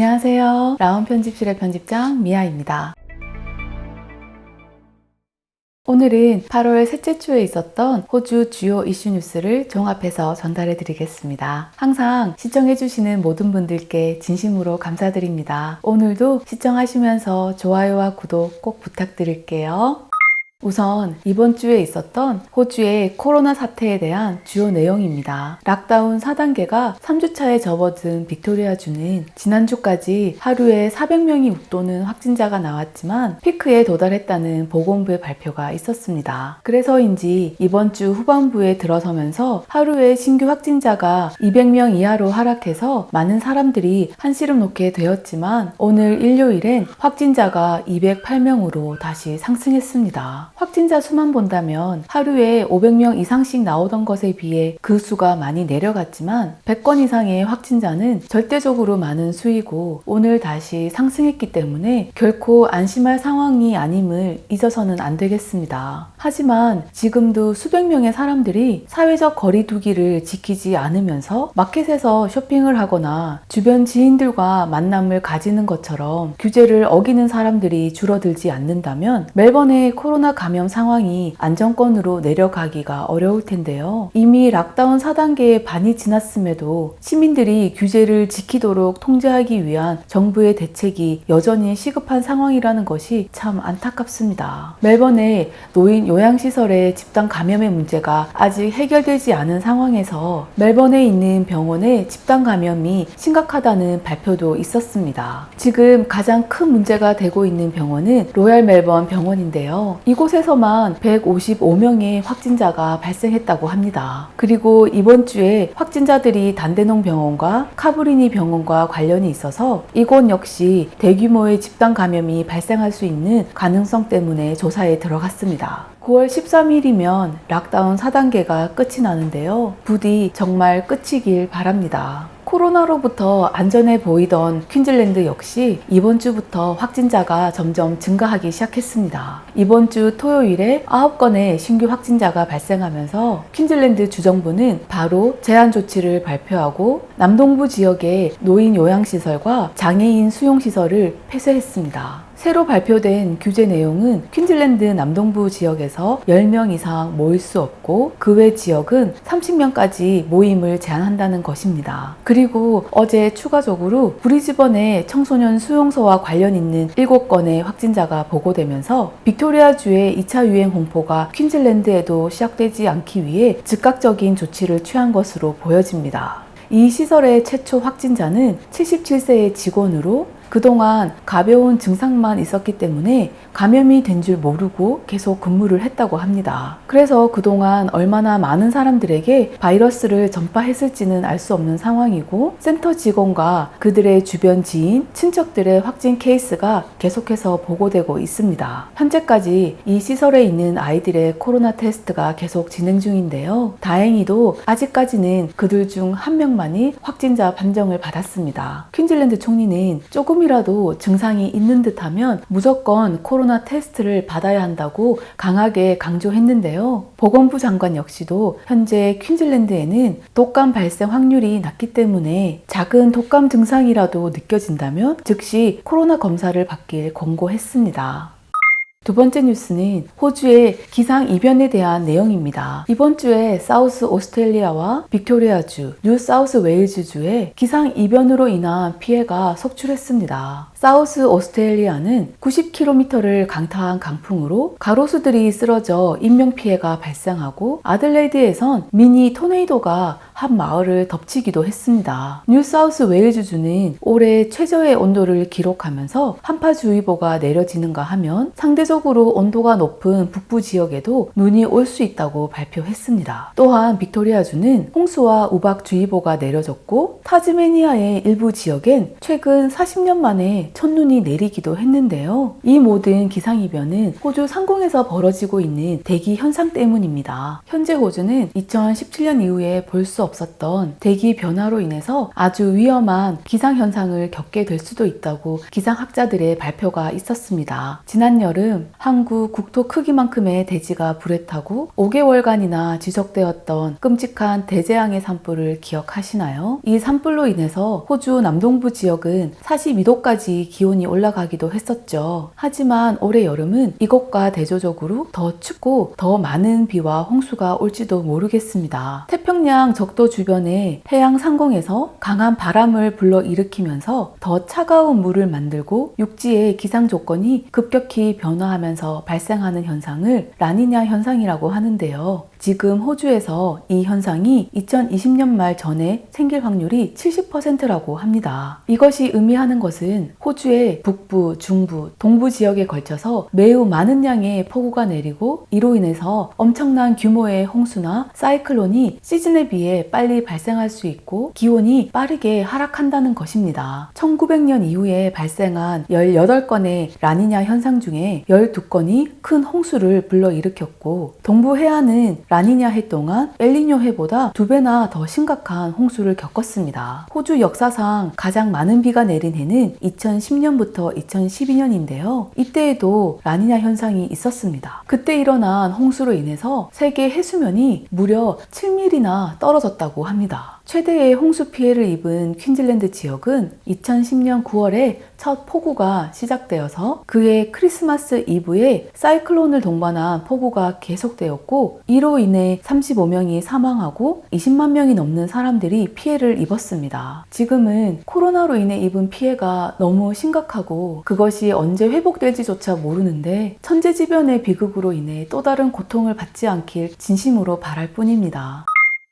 안녕하세요. 라온 편집실의 편집장 미아입니다. 오늘은 8월 셋째 주에 있었던 호주 주요 이슈 뉴스를 종합해서 전달해 드리겠습니다. 항상 시청해주시는 모든 분들께 진심으로 감사드립니다. 오늘도 시청하시면서 좋아요와 구독 꼭 부탁드릴게요. 우선 이번 주에 있었던 호주의 코로나 사태에 대한 주요 내용입니다. 락다운 4단계가 3주차에 접어든 빅토리아주는 지난주까지 하루에 400명이 웃도는 확진자가 나왔지만 피크에 도달했다는 보건부의 발표가 있었습니다. 그래서인지 이번 주 후반부에 들어서면서 하루에 신규 확진자가 200명 이하로 하락해서 많은 사람들이 한시름 놓게 되었지만 오늘 일요일엔 확진자가 208명으로 다시 상승했습니다. 확진자 수만 본다면 하루에 500명 이상씩 나오던 것에 비해 그 수가 많이 내려갔지만 100건 이상의 확진자는 절대적으로 많은 수이고 오늘 다시 상승했기 때문에 결코 안심할 상황이 아님을 잊어서는 안 되겠습니다. 하지만 지금도 수백 명의 사람들이 사회적 거리 두기를 지키지 않으면서 마켓에서 쇼핑을 하거나 주변 지인들과 만남을 가지는 것처럼 규제를 어기는 사람들이 줄어들지 않는다면 멜번의 코로나 감염 상황이 안정권으로 내려가기가 어려울 텐데요. 이미 락다운 4단계의 반이 지났음에도 시민들이 규제를 지키도록 통제하기 위한 정부의 대책이 여전히 시급한 상황이라는 것이 참 안타깝습니다. 멜번의 노인 요양시설의 집단 감염의 문제가 아직 해결되지 않은 상황에서 멜번에 있는 병원의 집단 감염이 심각하다는 발표도 있었습니다. 지금 가장 큰 문제가 되고 있는 병원은 로얄 멜번 병원인데요. 이곳에서만 155명의 확진자가 발생했다고 합니다. 그리고 이번 주에 확진자들이 단대농 병원과 카브리니 병원과 관련이 있어서 이곳 역시 대규모의 집단 감염이 발생할 수 있는 가능성 때문에 조사에 들어갔습니다. 9월 13일이면 락다운 4단계가 끝이 나는데요. 부디 정말 끝이길 바랍니다. 코로나로부터 안전해 보이던 퀸즐랜드 역시 이번 주부터 확진자가 점점 증가하기 시작했습니다. 이번 주 토요일에 9건의 신규 확진자가 발생하면서 퀸즐랜드 주정부는 바로 제한 조치를 발표하고 남동부 지역의 노인 요양시설과 장애인 수용시설을 폐쇄했습니다. 새로 발표된 규제 내용은 퀸즐랜드 남동부 지역에서 10명 이상 모일 수 없고 그 외 지역은 30명까지 모임을 제한한다는 것입니다. 그리고 어제 추가적으로 브리즈번의 청소년 수용소와 관련 있는 7건의 확진자가 보고되면서 빅토리아주의 2차 유행 공포가 퀸즐랜드에도 시작되지 않기 위해 즉각적인 조치를 취한 것으로 보여집니다. 이 시설의 최초 확진자는 77세의 직원으로 그동안 가벼운 증상만 있었기 때문에 감염이 된 줄 모르고 계속 근무를 했다고 합니다. 그래서 그동안 얼마나 많은 사람들에게 바이러스를 전파했을지는 알 수 없는 상황이고 센터 직원과 그들의 주변 지인, 친척들의 확진 케이스가 계속해서 보고되고 있습니다. 현재까지 이 시설에 있는 아이들의 코로나 테스트가 계속 진행 중인데요. 다행히도 아직까지는 그들 중 한 명만이 확진자 판정을 받았습니다. 퀸즐랜드 총리는 조금이라도 증상이 있는 듯하면 무조건 코로나 테스트를 받아야 한다고 강하게 강조했는데요. 보건부 장관 역시도 현재 퀸즐랜드에는 독감 발생 확률이 낮기 때문에 작은 독감 증상이라도 느껴진다면 즉시 코로나 검사를 받길 권고했습니다. 두 번째 뉴스는 호주의 기상이변에 대한 내용입니다. 이번 주에 사우스 오스트레일리아와 빅토리아주, 뉴 사우스 웨일즈주에 기상이변으로 인한 피해가 속출했습니다. 사우스 오스트레일리아는 90km를 강타한 강풍으로 가로수들이 쓰러져 인명피해가 발생하고 아들레이드에선 미니 토네이도가 한 마을을 덮치기도 했습니다. 뉴 사우스 웨일즈주는 올해 최저의 온도를 기록하면서 한파주의보가 내려지는가 하면 상대적으로 온도가 높은 북부 지역에도 눈이 올 수 있다고 발표했습니다. 또한 빅토리아주는 홍수와 우박주의보가 내려졌고 타즈메니아의 일부 지역엔 최근 40년 만에 첫눈이 내리기도 했는데요. 이 모든 기상이변은 호주 상공에서 벌어지고 있는 대기 현상 때문입니다. 현재 호주는 2017년 이후에 볼 수 없었던 대기 변화로 인해서 아주 위험한 기상현상을 겪게 될 수도 있다고 기상학자들의 발표가 있었습니다. 지난 여름 한국 국토 크기만큼의 대지가 불에 타고 5개월간이나 지속되었던 끔찍한 대재앙의 산불을 기억하시나요? 이 산불로 인해서 호주 남동부 지역은 42도까지 기온이 올라가기도 했었죠. 하지만 올해 여름은 이것과 대조적으로 더 춥고 더 많은 비와 홍수가 올지도 모르겠습니다. 태평양 적도 주변의 해양 상공에서 강한 바람을 불러일으키면서 더 차가운 물을 만들고 육지의 기상 조건이 급격히 변화하면서 발생하는 현상을 라니냐 현상이라고 하는데요. 지금 호주에서 이 현상이 2020년 말 전에 생길 확률이 70%라고 합니다. 이것이 의미하는 것은 호주의 북부, 중부, 동부 지역에 걸쳐서 매우 많은 양의 폭우가 내리고 이로 인해서 엄청난 규모의 홍수나 사이클론이 시즌에 비해 빨리 발생할 수 있고 기온이 빠르게 하락한다는 것입니다. 1900년 이후에 발생한 18건의 라니냐 현상 중에 12건이 큰 홍수를 불러일으켰고 동부 해안은 라니냐 해 동안 엘니뇨 해보다 2배나 더 심각한 홍수를 겪었습니다. 호주 역사상 가장 많은 비가 내린 해는 2010년부터 2012년인데요. 이때에도 라니냐 현상이 있었습니다. 그때 일어난 홍수로 인해서 세계 해수면이 무려 7mm나 떨어졌다고 합니다. 최대의 홍수 피해를 입은 퀸즐랜드 지역은 2010년 9월에 첫 폭우가 시작되어서 그해 크리스마스 이브에 사이클론을 동반한 폭우가 계속되었고 이로 인해 35명이 사망하고 20만 명이 넘는 사람들이 피해를 입었습니다. 지금은 코로나로 인해 입은 피해가 너무 심각하고 그것이 언제 회복될지조차 모르는데 천재지변의 비극으로 인해 또 다른 고통을 받지 않길 진심으로 바랄 뿐입니다.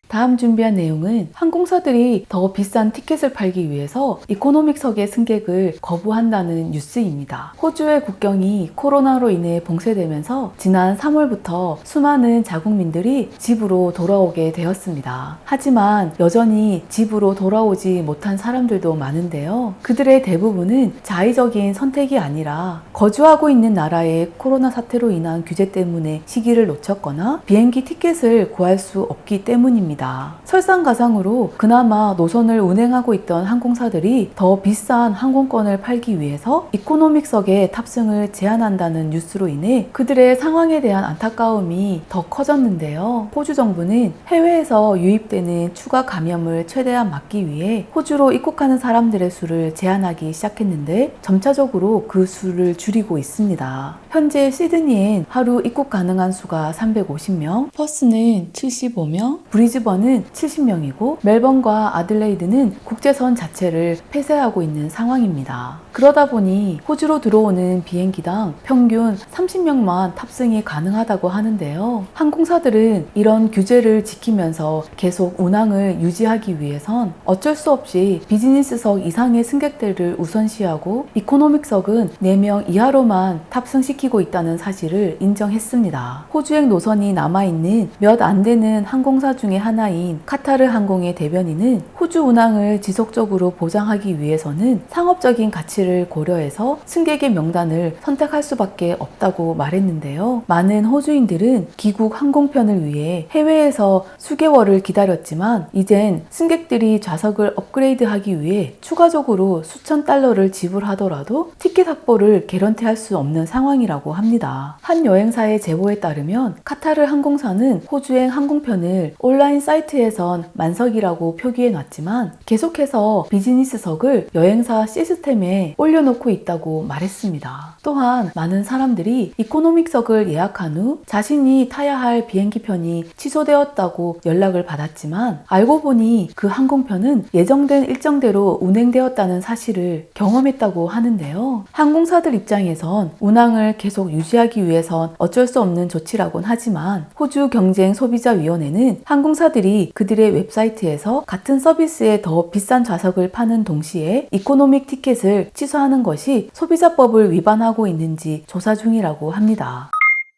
다음 준비한 내용은 항공사들이 더 비싼 티켓을 팔기 위해서 이코노믹석의 승객을 거부한다는 뉴스입니다. 호주의 국경이 코로나로 인해 봉쇄되면서 지난 3월부터 수많은 자국민들이 집으로 돌아오게 되었습니다. 하지만 여전히 집으로 돌아오지 못한 사람들도 많은데요. 그들의 대부분은 자의적인 선택이 아니라 거주하고 있는 나라의 코로나 사태로 인한 규제 때문에 시기를 놓쳤거나 비행기 티켓을 구할 수 없기 때문입니다. 설상가상으로 그나마 노선을 운행하고 있던 항공사들이 더 비싼 항공권을 팔기 위해서 이코노믹석의 탑승을 제한한다는 뉴스로 인해 그들의 상황에 대한 안타까움이 더 커졌는데요. 호주 정부는 해외에서 유입되는 추가 감염을 최대한 막기 위해 호주로 입국하는 사람들의 수를 제한하기 시작했는데 점차적으로 그 수를 줄이고 있습니다. 현재 시드니엔 하루 입국 가능한 수가 350명, 퍼스는 75명, 브리즈번은 70명이고 멜번과 아들레이드는 국제선 자체를 폐쇄하고 있는 상황입니다. 그러다 보니 호주로 들어오는 비행기당 평균 30명만 탑승이 가능하다고 하는데요. 항공사들은 이런 규제를 지키면서 계속 운항을 유지하기 위해선 어쩔 수 없이 비즈니스석 이상의 승객들을 우선시하고 이코노믹석은 4명 이하로만 탑승시키고 있다는 사실을 인정했습니다. 호주행 노선이 남아있는 몇 안 되는 항공사 중에 하나인 카타르 항공의 대변인은 호주 운항을 지속적으로 보장하기 위해서는 상업적인 가치를 고려해서 승객의 명단을 선택할 수밖에 없다고 말했는데요. 많은 호주인들은 귀국 항공편을 위해 해외에서 수개월을 기다렸지만 이젠 승객들이 좌석을 업그레이드하기 위해 추가적으로 수천 달러를 지불하더라도 티켓 확보를 개런티할 수 없는 상황이라고 합니다. 한 여행사의 제보에 따르면 카타르 항공사는 호주행 항공편을 온라인 사이트에선 만석이라고 표기해 놨지만 계속해서 비즈니스석을 여행사 시스템에 올려놓고 있다고 말했습니다. 또한 많은 사람들이 이코노믹석을 예약한 후 자신이 타야 할 비행기편이 취소되었다고 연락을 받았지만 알고 보니 그 항공편은 예정된 일정대로 운행되었다는 사실을 경험했다고 하는데요. 항공사들 입장에선 운항을 계속 유지하기 위해선 어쩔 수 없는 조치라곤 하지만 호주 경쟁 소비자위원회는 항공사들이 그들의 웹사이트에서 같은 서비스에 더 비싼 좌석을 파는 동시에 이코노믹 티켓을 취소하는 것이 소비자법을 위반하고 있는지 조사 중이라고 합니다.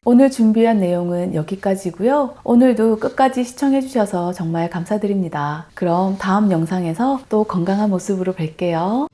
오늘 준비한 내용은 여기까지고요. 오늘도 끝까지 시청해주셔서 정말 감사드립니다. 그럼 다음 영상에서 또 건강한 모습으로 뵐게요.